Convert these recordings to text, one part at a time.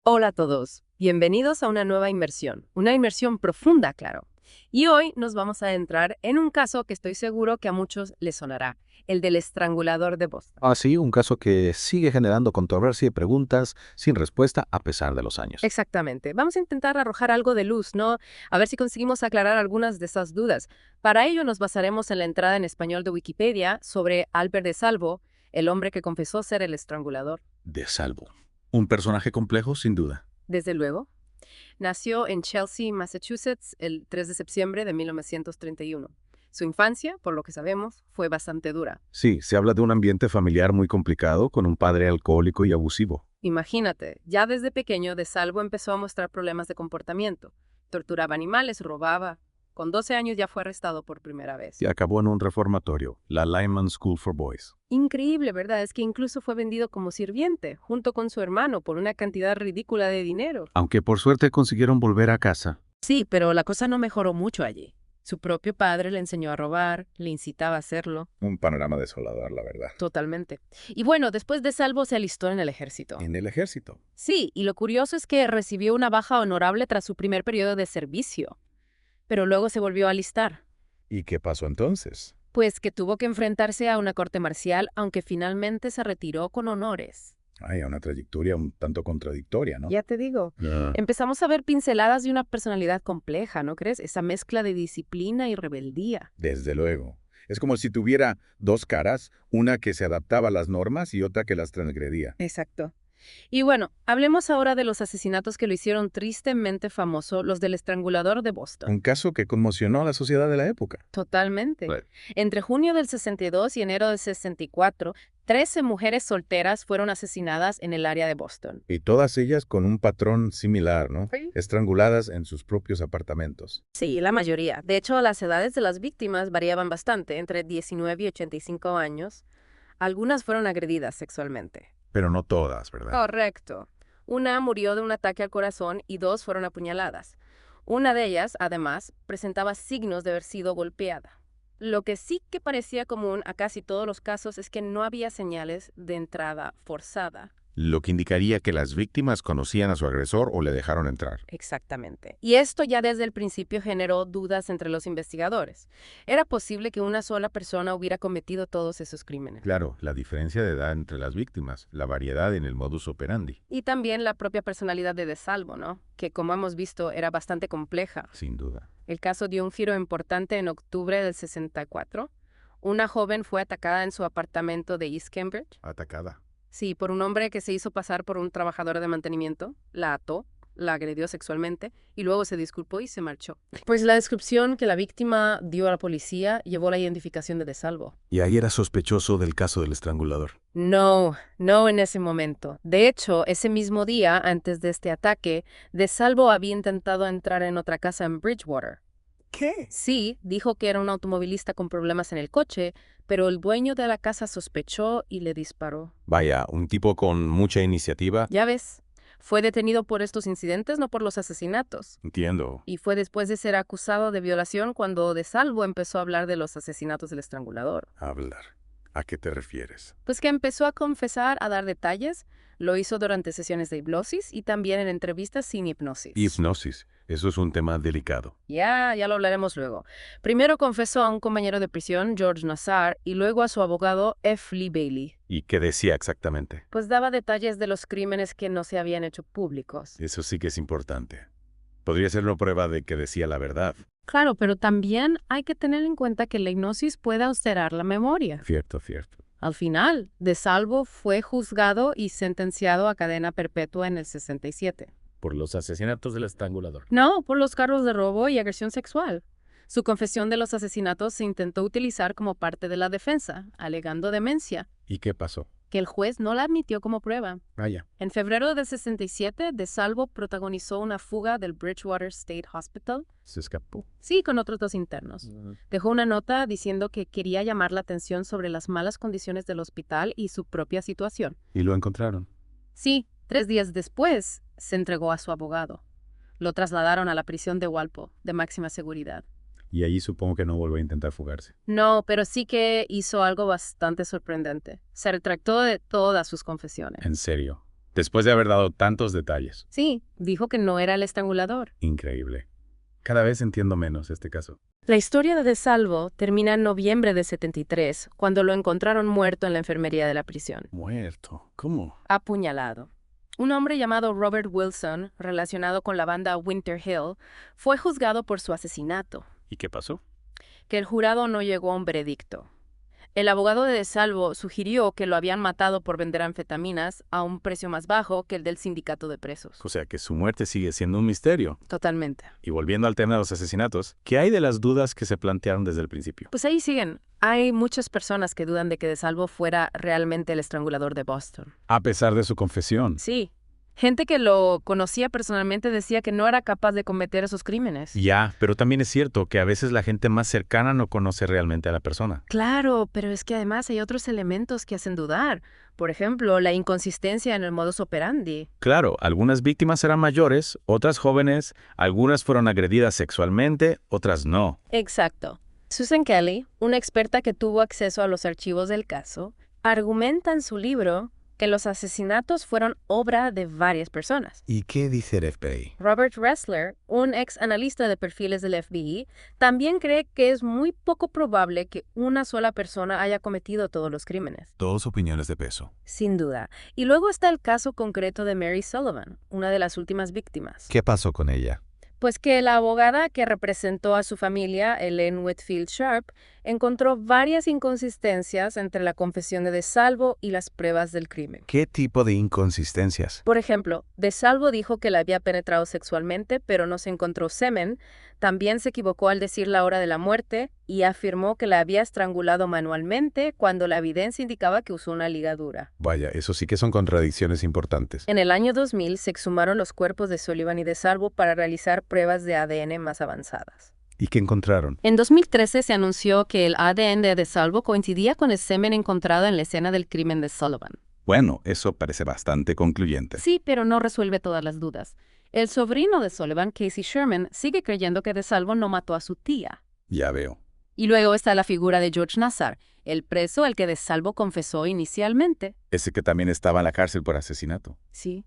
Hola a todos, bienvenidos a una inmersión profunda, claro. Y hoy nos vamos a adentrar en un caso que estoy seguro que a muchos les sonará, el del estrangulador de Boston. Así, un caso que sigue generando controversia y preguntas sin respuesta a pesar de los años. Exactamente, vamos a intentar arrojar algo de luz, ¿no? A ver si conseguimos aclarar algunas de esas dudas. Para ello nos basaremos en la entrada en español de Wikipedia sobre Albert de Salvo, el hombre que confesó ser el estrangulador. De Salvo. Un personaje complejo, sin duda. Desde luego, nació en Chelsea, Massachusetts, el 3 de septiembre de 1931. Su infancia, por lo que sabemos, fue bastante dura. Sí, se habla de un ambiente familiar muy complicado con un padre alcohólico y abusivo. Imagínate, ya desde pequeño De Salvo empezó a mostrar problemas de comportamiento. Torturaba animales, robaba. Con 12 años ya fue arrestado por primera vez. Y acabó en un reformatorio, la Lyman School for Boys. Increíble, ¿verdad? Es que incluso fue vendido como sirviente, junto con su hermano, por una cantidad ridícula de dinero. Aunque por suerte consiguieron volver a casa. Sí, pero la cosa no mejoró mucho allí. Su propio padre le enseñó a robar, le incitaba a hacerlo. Un panorama desolador, la verdad. Totalmente. Y bueno, después de Salvo se alistó en el ejército. En el ejército. Sí, y lo curioso es que recibió una baja honorable tras su primer periodo de servicio, pero luego se volvió a alistar. ¿Y qué pasó entonces? Pues que tuvo que enfrentarse a una corte marcial, aunque finalmente se retiró con honores. Ay, una trayectoria un tanto contradictoria, ¿no? Ya te digo, Ah. empezamos a ver pinceladas de una personalidad compleja, ¿no crees? Esa mezcla de disciplina y rebeldía. Desde luego. Es como si tuviera dos caras, una que se adaptaba a las normas y otra que las transgredía. Exacto. Y bueno, hablemos ahora de los asesinatos que lo hicieron tristemente famoso, los del estrangulador de Boston. Un caso que conmocionó a la sociedad de la época. Totalmente. Right. Entre junio del 62 y enero del 64, 13 mujeres solteras fueron asesinadas en el área de Boston. Y todas ellas con un patrón similar, ¿no? Sí. Estranguladas en sus propios apartamentos. Sí, la mayoría. De hecho, las edades de las víctimas variaban bastante, entre 19 y 85 años. Algunas fueron agredidas sexualmente. Pero no todas, ¿verdad? Correcto. Una murió de un ataque al corazón y dos fueron apuñaladas. Una de ellas, además, presentaba signos de haber sido golpeada. Lo que sí que parecía común a casi todos los casos es que no había señales de entrada forzada. Lo que indicaría que las víctimas conocían a su agresor o le dejaron entrar. Exactamente. Y esto ya desde el principio generó dudas entre los investigadores. ¿Era posible que una sola persona hubiera cometido todos esos crímenes? Claro, la diferencia de edad entre las víctimas, la variedad en el modus operandi. Y también la propia personalidad de Salvo, ¿no? Que como hemos visto era bastante compleja. Sin duda. El caso dio un giro importante en octubre del 64. Una joven fue atacada en su apartamento de East Cambridge. Atacada. Sí, por un hombre que se hizo pasar por un trabajador de mantenimiento. La ató, la agredió sexualmente y luego se disculpó y se marchó. Pues la descripción que la víctima dio a la policía llevó a la identificación de Salvo. Y ahí era sospechoso del caso del estrangulador. No, no en ese momento. De hecho, ese mismo día, antes de este ataque, De Salvo había intentado entrar en otra casa en Bridgewater. ¿Qué? Sí, dijo que era un automovilista con problemas en el coche, pero el dueño de la casa sospechó y le disparó. Vaya, un tipo con mucha iniciativa. Ya ves, fue detenido por estos incidentes, no por los asesinatos. Entiendo. Y fue después de ser acusado de violación cuando De Salvo empezó a hablar de los asesinatos del estrangulador. Hablar. ¿A qué te refieres? Pues que empezó a confesar, a dar detalles. Lo hizo durante sesiones de hipnosis y también en entrevistas sin hipnosis. Hipnosis. Eso es un tema delicado. Ya lo hablaremos luego. Primero confesó a un compañero de prisión, George Nassar, y luego a su abogado, F. Lee Bailey. ¿Y qué decía exactamente? Pues daba detalles de los crímenes que no se habían hecho públicos. Eso sí que es importante. Podría ser una prueba de que decía la verdad. Claro, pero también hay que tener en cuenta que la hipnosis puede alterar la memoria. Cierto, cierto. Al final, De Salvo fue juzgado y sentenciado a cadena perpetua en el 67. Por los asesinatos del estrangulador. No, por los cargos de robo y agresión sexual. Su confesión de los asesinatos se intentó utilizar como parte de la defensa, alegando demencia, ¿Y qué pasó? que el juez no la admitió como prueba. Vaya. En febrero del 67, De Salvo protagonizó una fuga del Bridgewater State Hospital. Se escapó. Sí, con otros dos internos. Dejó una nota diciendo que quería llamar la atención sobre las malas condiciones del hospital y su propia situación. ¿Y lo encontraron? Sí, 3 días después se entregó a su abogado. Lo trasladaron a la prisión de Walpole, de máxima seguridad. Y allí supongo que no volvió a intentar fugarse. No, pero sí que hizo algo bastante sorprendente. Se retractó de todas sus confesiones. ¿En serio? Después de haber dado tantos detalles. Sí, dijo que no era el estrangulador. Increíble. Cada vez entiendo menos este caso. La historia de DeSalvo termina en noviembre de 73, cuando lo encontraron muerto en la enfermería de la prisión. Muerto. ¿Cómo? Apuñalado. Un hombre llamado Robert Wilson, relacionado con la banda Winter Hill, fue juzgado por su asesinato, ¿Y qué pasó? que el jurado no llegó a un veredicto. El abogado de DeSalvo sugirió que lo habían matado por vender anfetaminas a un precio más bajo que el del sindicato de presos. O sea que su muerte sigue siendo un misterio. Totalmente. Y volviendo al tema de los asesinatos, ¿qué hay de las dudas que se plantearon desde el principio? Pues ahí siguen. Hay muchas personas que dudan de que DeSalvo fuera realmente el estrangulador de Boston. A pesar de su confesión. Sí. Gente que lo conocía personalmente decía que no era capaz de cometer esos crímenes. Ya, pero también es cierto que a veces la gente más cercana no conoce realmente a la persona. Claro, pero es que además hay otros elementos que hacen dudar. Por ejemplo, la inconsistencia en el modus operandi. Claro, algunas víctimas eran mayores, otras jóvenes, algunas fueron agredidas sexualmente, otras no. Exacto. Susan Kelly, una experta que tuvo acceso a los archivos del caso, argumenta en su libro que los asesinatos fueron obra de varias personas. ¿Y qué dice el FBI? Robert Ressler, un ex analista de perfiles del FBI, también cree que es muy poco probable que una sola persona haya cometido todos los crímenes. Dos opiniones de peso. Sin duda. Y luego está el caso concreto de Mary Sullivan, una de las últimas víctimas. ¿Qué pasó con ella? Pues que la abogada que representó a su familia, Ellen Whitfield Sharp, encontró varias inconsistencias entre la confesión de DeSalvo y las pruebas del crimen. ¿Qué tipo de inconsistencias? Por ejemplo, DeSalvo dijo que la había penetrado sexualmente, pero no se encontró semen. También se equivocó al decir la hora de la muerte y afirmó que la había estrangulado manualmente cuando la evidencia indicaba que usó una ligadura. Vaya, eso sí que son contradicciones importantes. En el año 2000 se exhumaron los cuerpos de Sullivan y DeSalvo para realizar pruebas de ADN más avanzadas. ¿Y qué encontraron? En 2013 se anunció que el ADN de DeSalvo coincidía con el semen encontrado en la escena del crimen de Sullivan. Bueno, eso parece bastante concluyente. Sí, pero no resuelve todas las dudas. El sobrino de Sullivan, Casey Sherman, sigue creyendo que DeSalvo no mató a su tía. Ya veo. Y luego está la figura de George Nassar, el preso al que DeSalvo confesó inicialmente. Ese que también estaba en la cárcel por asesinato. Sí.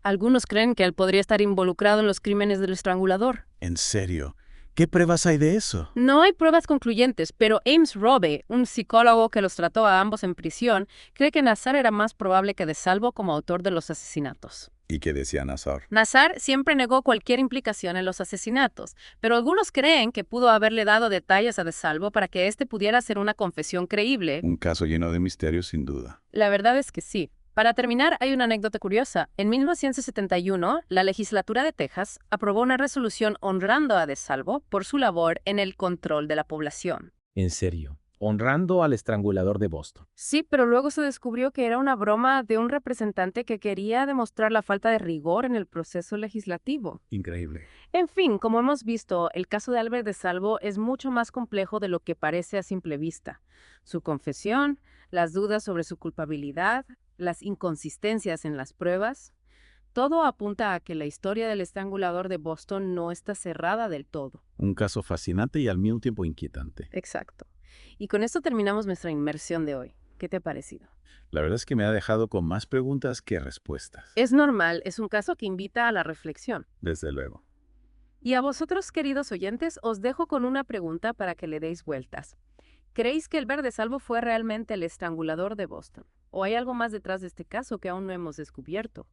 Algunos creen que él podría estar involucrado en los crímenes del estrangulador. ¿En serio? ¿Qué pruebas hay de eso? No hay pruebas concluyentes, pero Ames Robe, un psicólogo que los trató a ambos en prisión, cree que Nassar era más probable que DeSalvo como autor de los asesinatos. ¿Y qué decía Nassar? Nassar siempre negó cualquier implicación en los asesinatos, pero algunos creen que pudo haberle dado detalles a DeSalvo para que éste pudiera hacer una confesión creíble. Un caso lleno de misterios, sin duda. La verdad es que sí. Para terminar, hay una anécdota curiosa. En 1971, la legislatura de Texas aprobó una resolución honrando a DeSalvo por su labor en el control de la población. En serio, honrando al estrangulador de Boston. Sí, pero luego se descubrió que era una broma de un representante que quería demostrar la falta de rigor en el proceso legislativo. Increíble. En fin, como hemos visto, el caso de Albert DeSalvo es mucho más complejo de lo que parece a simple vista. Su confesión, las dudas sobre su culpabilidad, las inconsistencias en las pruebas, todo apunta a que la historia del estrangulador de Boston no está cerrada del todo. Un caso fascinante y al mismo tiempo inquietante. Exacto. Y con esto terminamos nuestra inmersión de hoy. ¿Qué te ha parecido? La verdad es que me ha dejado con más preguntas que respuestas. Es normal, es un caso que invita a la reflexión. Desde luego. Y a vosotros, queridos oyentes, os dejo con una pregunta para que le deis vueltas. ¿Creéis que Albert DeSalvo fue realmente el estrangulador de Boston? ¿O hay algo más detrás de este caso que aún no hemos descubierto?